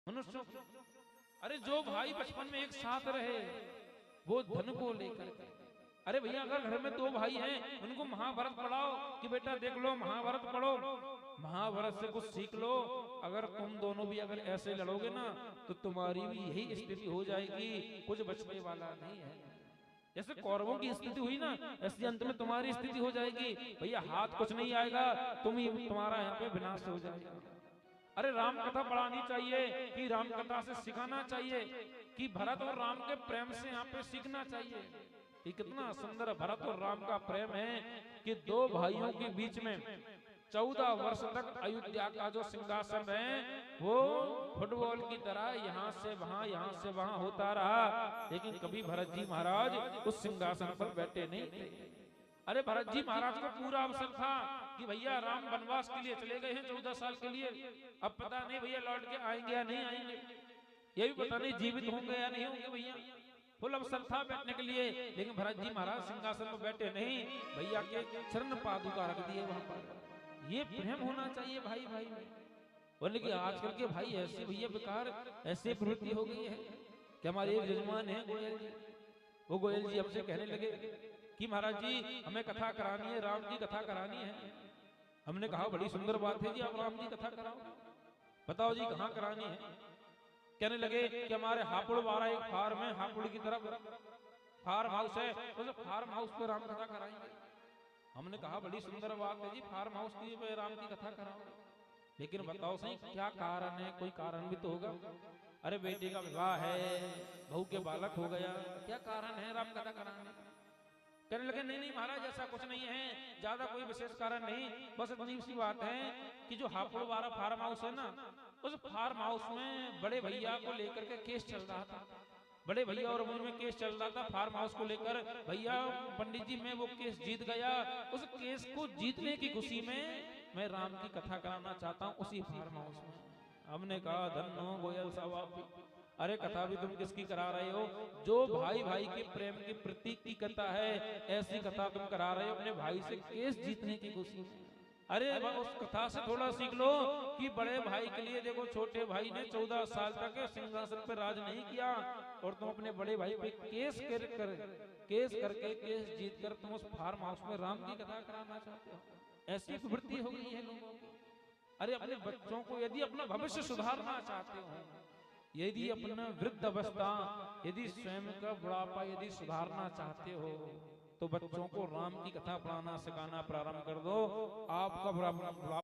मनुष्यों, अरे जो भाई बचपन में एक साथ रहे वो धन को लेकर के, अरे भैया अगर घर में दो भाई हैं उनको महाभारत पढ़ाओ कि बेटा देख लो महाभारत पढ़ो, महाभारत से कुछ सीख लो। अगर तुम दोनों भी अगर ऐसे लड़ोगे ना तो तुम्हारी भी यही स्थिति हो जाएगी, कुछ बचने वाला नहीं है। जैसे कौरवों की स्थिति हुई ना ऐसे अंत में तुम्हारी स्थिति हो जाएगी। भैया हाथ कुछ नहीं आएगा, तुम ही तुम्हारा यहाँ पे विनाश हो जाएगा। अरे राम कथा पढ़ानी चाहिए कि राम कथा से सिखाना चाहिए कि भरत और राम के प्रेम से यहाँ पे सीखना चाहिए कि कितना सुंदर भरत और राम का प्रेम है कि दो भाइयों के बीच में 14 वर्ष तक अयोध्या का जो सिंहासन है वो फुटबॉल की तरह यहाँ से वहां होता रहा, लेकिन कभी भरत जी महाराज उस सिंहासन पर बैठे नहीं थे। अरे भरत जी महाराज को पूरा अवसर था कि भैया राम वनवास के लिए चले गए हैं 14 साल के लिए, अब पता नहीं भैया लौट के आएंगे या नहीं आएंगे, ये भी पता नहीं जीवित होंगे या नहीं होंगे। भैया फुल अवसर था बैठने के लिए, लेकिन भरत जी महाराज सिंहासन पर बैठे नहीं, भैया के चरण पादुका रख दिए वहां पर। ये प्रेम होना चाहिए भाई भाई में। बोले कि आजकल के भाई ऐसे भैया बेकार ऐसे प्रवृत्ति हो गई है कि हमारे एक जजमान है गोयल जी, वो गोयल जी हमसे कहने लगे कि महाराज जी हमें कथा करानी है, राम की कथा करानी है। हमने कहा बड़ी सुंदर बात है जी, आप राम की कथा कराओ, बताओ जी कहाँ करानी है। कहने लगे कि हमारे हापुड़ वाला एक फार्म है, हापुड़ की तरफ फार्म हाउस है, तो फार्म हाउस पे राम कथा कराएंगे। हमने कहा बड़ी सुंदर बात है जी, फार्म हाउस की पे राम की कथा कराओ, लेकिन बताओ सही क्या कारण है, कोई कारण भी तो होगा। अरे बेटे का विवाह है, बहू के बालक हो गया, क्या कारण है राम कथा कराने का। कहने लगे नहीं नहीं महाराज ऐसा कुछ नहीं है, ज्यादा कोई विशेष कारण नहीं, बस इतनी सी बात है कि जो हापुड़ वाला फार्म हाउस है ना, उस फार्म हाउस में बड़े भैया को लेकर के केस चल रहा था, बड़े भैया और मुझ में केस चल रहा था फार्म हाउस को लेकर। भैया पंडित जी मैं वो केस जीत गया, उस केस को जीतने की खुशी में मैं राम की कथा कराना चाहता हूँ उसी फार्म हाउस में। हमने कहा धन्नो गोयल साहब, अरे कथा भी तुम किसकी करा रहे हो, जो भाई भाई के प्रेम के प्रतीक की कथा है ऐसी कथा तुम करा रहे हो अपने भाई से केस जीतने की खुशी में। अरे उस कथा से थोड़ा सीख लो कि बड़े भाई के लिए देखो छोटे भाई ने 14 साल तक सिंहासन पर राज नहीं किया और तुम अपने बड़े भाई पे केस करके केस जीत कर तुम उस फार्म हाउस में राम की कथा कराना चाहते हो। ऐसी प्रवृत्ति हो गई है लोगों की। अरे अपने बच्चों को यदि अपना भविष्य सुधारना चाहते हो, यदि अपना वृद्ध अवस्था, यदि स्वयं का बुढ़ापा यदि सुधारना चाहते हो तो बच्चों को राम की कथा पढ़ाना सिखाना प्रारंभ कर दो। आपका बुढ़ापा